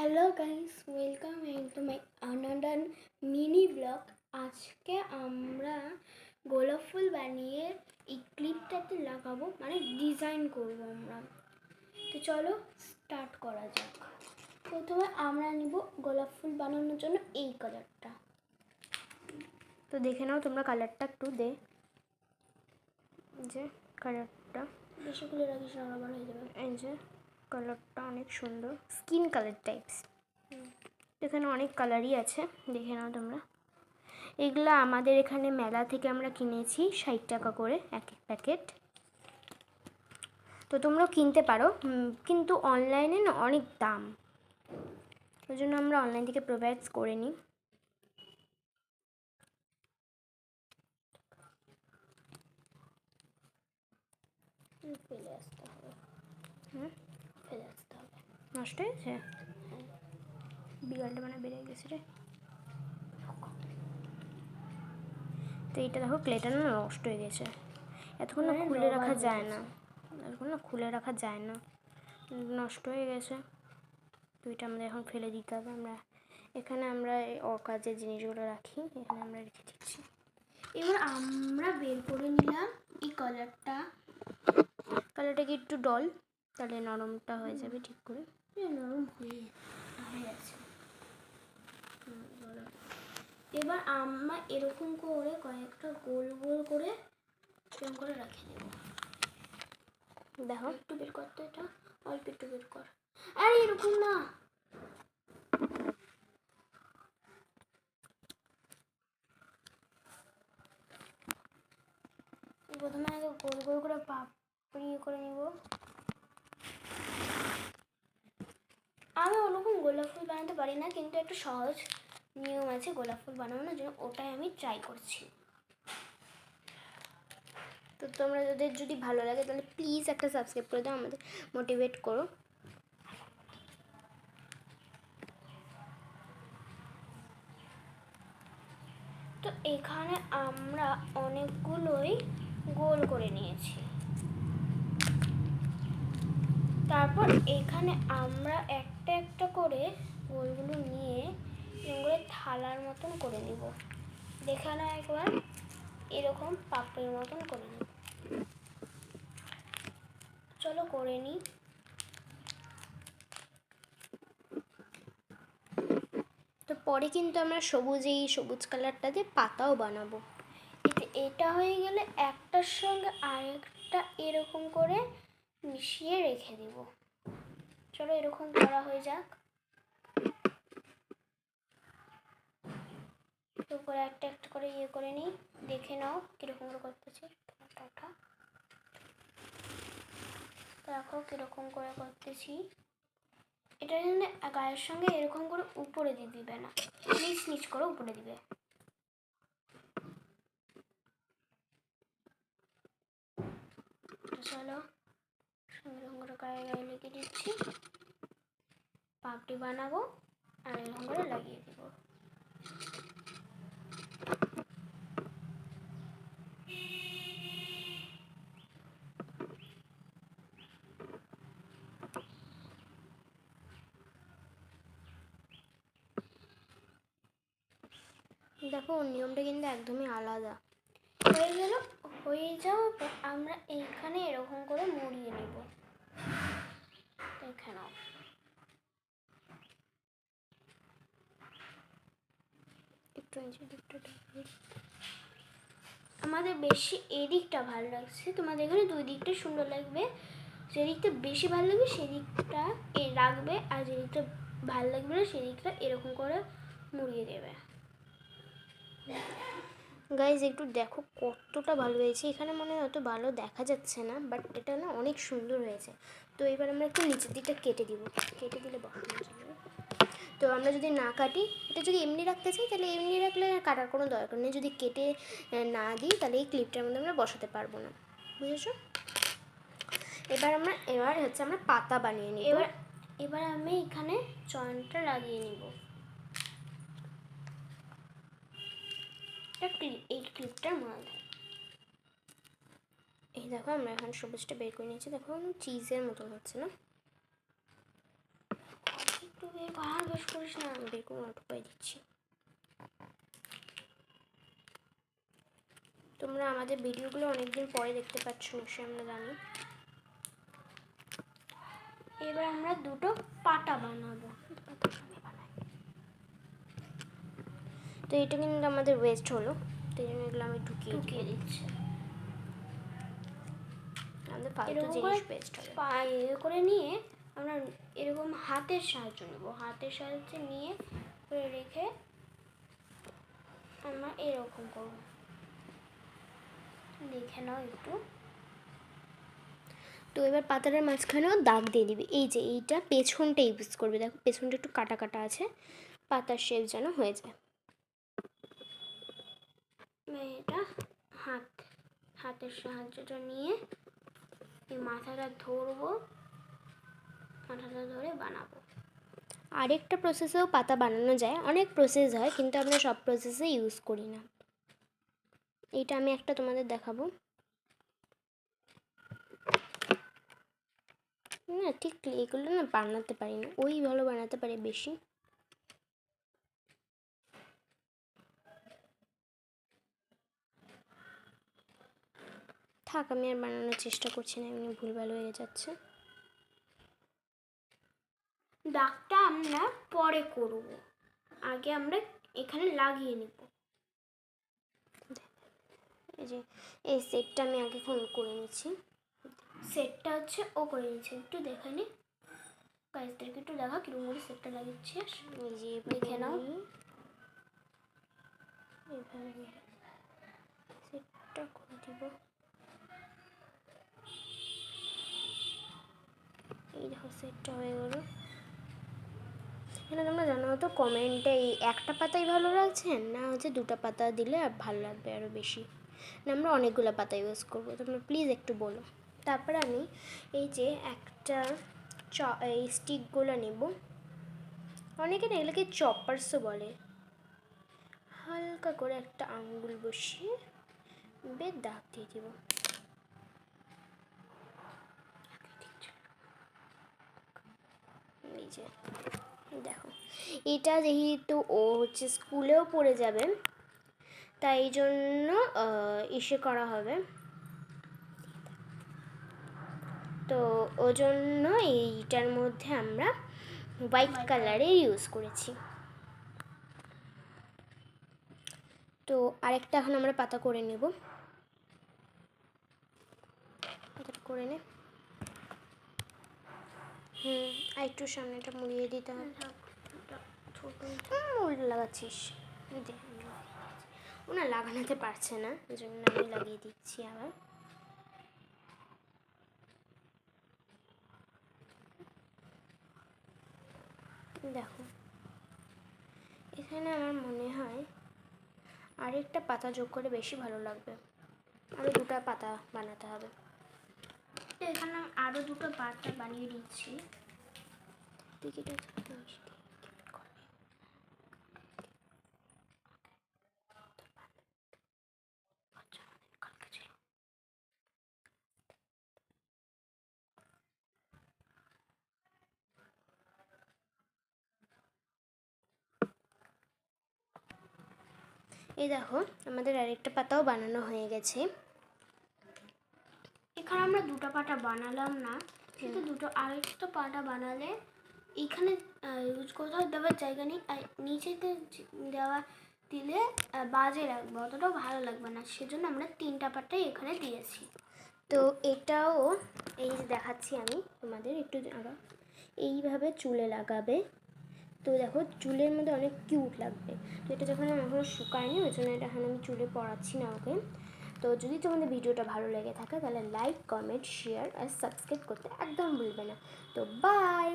Hello guys, welcome to my another mini blog. আজকে আমরা গোলাপ ফুল বানিয়ে এই ক্লিপটাতে লাগাবো, মানে ডিজাইন করব আমরা। তো চলো স্টার্ট করা যাক। প্রথমে আমরা নিব গোলাপ ফুল বানানোর জন্য এই কালারটা। তো দেখে নাও তোমরা কালারটা একটু যে কালারটা বেশি খুলে রাখিস না, আবার হয়ে যাবে। এই যে কালারটা অনেক সুন্দর, স্কিন কালার টাইপস। এখানে অনেক কালারই আছে, দেখে নাও তোমরা। এগুলো আমাদের এখানে মেলা থেকে আমরা কিনেছি 60 টাকা করে এক এক প্যাকেট। তো তোমরাও কিনতে পারো, কিন্তু অনলাইনে না অনেক দাম, ওই জন্য আমরা অনলাইন থেকে প্রোভাইডস করে নিই। ফেলে আসতে হবে, ফেলে আসতে হবে। নষ্ট হয়েছে, বিড়ালটা মানে বেড়ে গেছে রে। তো এইটা দেখো, ক্লেটা না নষ্ট হয়ে গেছে, এতক্ষণ না খুলে রাখা যায় না, নষ্ট হয়ে গেছে। তো এটা আমাদের এখন ফেলে দিতে হবে। আমরা এই অকাজের জিনিসগুলো রাখি, এখানে আমরা রেখে দিচ্ছি। এবার আমরা বের করে নিলাম এই কালারটা কি একটু ডল, তাহলে নরমটা হয়ে যাবে ঠিক করে। নরম হয়ে আছে। এবার আমরা এরকম করে কয়েকটা গোল গোল করে এরকম করে রাখে দেবো। দেখো একটু বের করতে, এটা অল্প একটু বের কর। আরে এরকম না, প্রথমে আগে গোল গোল করে পাপড়ি করে নিব। আমি ওরকম গোলাপ ফুল বানাতে পারি না, কিন্তু একটা সহজ নিয়ম আছে গোলাপ ফুল বানানোর জন্য, ওটাই আমি ট্রাই করছি। তো তোমরা যদি ভালো লাগে তাহলে প্লিজ একটা সাবস্ক্রাইব করে দাও, আমাদের মোটিভেট করো। তো এখানে আমরা অনেকগুলোই গোল করে নিয়েছি। তারপর এখানে আমরা একটা একটা করে গোলগুলো নিয়ে এগুলো থালার মতন করে নিব। দেখে না একবার, এরকম পাপড়ির মতন করে নিব। চলো করে নিই। তো পরে কিন্তু আমরা সবুজ কালারটা দিয়ে পাতাও বানাবো। এটা হয়ে গেলে একটার সঙ্গে আরেকটা এরকম করে মিশিয়ে রেখে দিব। চলো এরকম করা হয়ে যাক। করে একটা একটা করে ইয়ে করে নিই, দেখে নাও কিরকম করে করতেছি। দেখো কিরকম করে করতেছি। এটা কিন্তু গায়ের সঙ্গে এরকম করে উপরে দিয়ে দিবে না, নিচ নিচ করে উপরে দিবে। চলো এরকম করে গায়ে গায়ে লিখে দিচ্ছি, পাপড়ি বানাবো আর এরকম করে লাগিয়ে দিব। দেখো ওর নিয়মটা কিন্তু একদমই আলাদা। হয়ে যাওয়ার পর আমরা এইখানে এরকম করে মুড়িয়ে নেব। দেখে নাও, আমাদের বেশি এদিকটা ভালো লাগছে, তোমাদের এখানে দুই দিকটা সুন্দর লাগবে। যেদিকটা বেশি ভালো লাগবে সেদিকটা রাখবে, আর যেদিকটা ভালো লাগবে না সেদিকটা এরকম করে মুড়িয়ে দেবে। গাইজ একটু দেখো কতটা ভালো হয়েছে, এখানে মনে হয় অত ভালো দেখা যাচ্ছে না, বাট এটা না অনেক সুন্দর হয়েছে। তো এবার আমরা একটু নিচের দিকটা কেটে দিলে বসানো যাবে। তো আমরা যদি না কাটি, এটা যদি এমনি রাখতে চাই তাহলে এমনি রাখলে কাটার কোনো দরকার নেই, যদি কেটে না দিই তাহলে এই ক্লিপটার মধ্যে আমরা বসাতে পারবো না, বুঝেছো? এবার হচ্ছে আমরা পাতা বানিয়ে নিই। এবার আমি এখানে চয়নটা লাগিয়ে নিব। এই ক্লিপটার মধ্যে এই দেখো আমরা এখন সবুজটা বের করে নিয়েছি, দেখো চিজের মতন হচ্ছে না? একটু আর বেশ করিস না। বেগুন অটকাই দিচ্ছি। তোমরা আমাদের ভিডিওগুলো অনেকদিন পরে দেখতে পাচ্ছ নিশ্চয়ই, আমরা জানি। এবার আমরা দুটো পাতা বানাবো। তো এটা কিন্তু আমাদের ওয়েস্ট হলো, তো এই জন্য এগুলো আমি ঢুকিয়ে দিচ্ছি। আমাদের ফালতু এরকম জিনিস ওয়েস্ট হবে। করে নিয়ে আমরা এরকম হাতের সাহায্য নেব, হাতের সাহায্যে নিয়ে রেখে আমরা এরকম করব। দেখে নাও একটু। তো এবার পাতাটার মাঝখানেও দাগ দিয়ে দিবি। এই যে এইটা পেছনটা ইউজ করবে, দেখো পেছনটা একটু কাটা কাটা আছে, পাতার শেপ যেন হয়ে যায়। এটা হাতের সাহায্যটা নিয়ে এই মাথাটা ধরবো, মাথাটা ধরে বানাবো। আরেকটা প্রসেসেও পাতা বানানো যায়, অনেক প্রসেস হয় কিন্তু আমরা সব প্রসেসে ইউজ করি না। এইটা আমি একটা তোমাদের দেখাবো। না ঠিক এগুলো না বানাতে পারি না, ওই ভালো বানাতে পারে বেশি। থাক, আমি আর বানানোর চেষ্টা করছি না, এমনি ভুলভাল হয়ে যাচ্ছে। দাগটা আমরা পরে করব, আগে আমরা এখানে লাগিয়ে নেব। এই যে এই সেটটা আমি আগে করে নিচ্ছি। সেটটা হচ্ছে ও করে নিচ্ছে, একটু দেখে নি গাইজদেরকে একটু দেখা কিরকম করে সেটটা লাগিয়েছিস। এই যে দেখে নাও। এইভাবে সেটটা করে দিব। এই দেখো সেটটা হয়ে গেল। এখানে তোমরা জানো তো কমেন্টে এই একটা পাতাই ভালো লাগছে না হচ্ছে দুটো পাতা দিলে আর ভালো লাগবে আরও বেশি, না আমরা অনেকগুলো পাতা ইউজ করবো, তোমরা প্লিজ একটু বলো। তারপরে আমি এই যে একটা এই স্টিকগুলো নেব, অনেকে না এগুলোকে চপার্সও বলে। হালকা করে একটা আঙ্গুল বসিয়ে দাগ দিয়ে দিব। এই যে দেখো, এটা যেহেতু ও হচ্ছে স্কুলেও পড়ে যাবে তাই জন্য ইসে করা হবে, তো ওই জন্য এইটার মধ্যে আমরা হোয়াইট কালারের ইউজ করেছি। তো আরেকটা এখন আমরা পাতা করে নেব, পাতাটা করে নে। আর একটু সামনেটা মুড়িয়ে দিতে হবে। উল্টো লাগাচ্ছিস, ওনা লাগানোতে পারছে না, ওই জন্য আমি লাগিয়ে দিচ্ছি আবার। দেখো এখানে আমার মনে হয় আরেকটা পাতা যোগ করে বেশি ভালো লাগবে, আরও দুটো পাতা বানাতে হবে। এখানে আরো দুটো পাতা বানিয়ে দিচ্ছি। এই দেখো আমাদের আরেকটা পাতাও বানানো হয়ে গেছে। এখানে আমরা দুটো পাতা বানালাম না, কিন্তু দুটো আরেকটা পাতা বানালে এখানে ইউজ কোথাও দেওয়ার জায়গা নেই, আর নিচেতে দেওয়া দিলে বাজে লাগবে, অতটাও ভালো লাগবে না, সেজন্য আমরা তিনটা পাতাই এখানে দিয়েছি। তো এটাও এই যে দেখাচ্ছি আমি তোমাদের একটু আগে, এইভাবে চুলে লাগাবে। তো দেখো চুলের মধ্যে অনেক কিউট লাগবে। তো এটা যখন আমি এখনও শুকায়নি ওই জন্য এটা এখন আমি চুলে পড়াচ্ছি না ওকে। তো যদি তোমাদের ভিডিওটা ভালো লেগে থাকে তাহলে লাইক, কমেন্ট, শেয়ার আর সাবস্ক্রাইব করতে একদম ভুলবে না। তো বাই।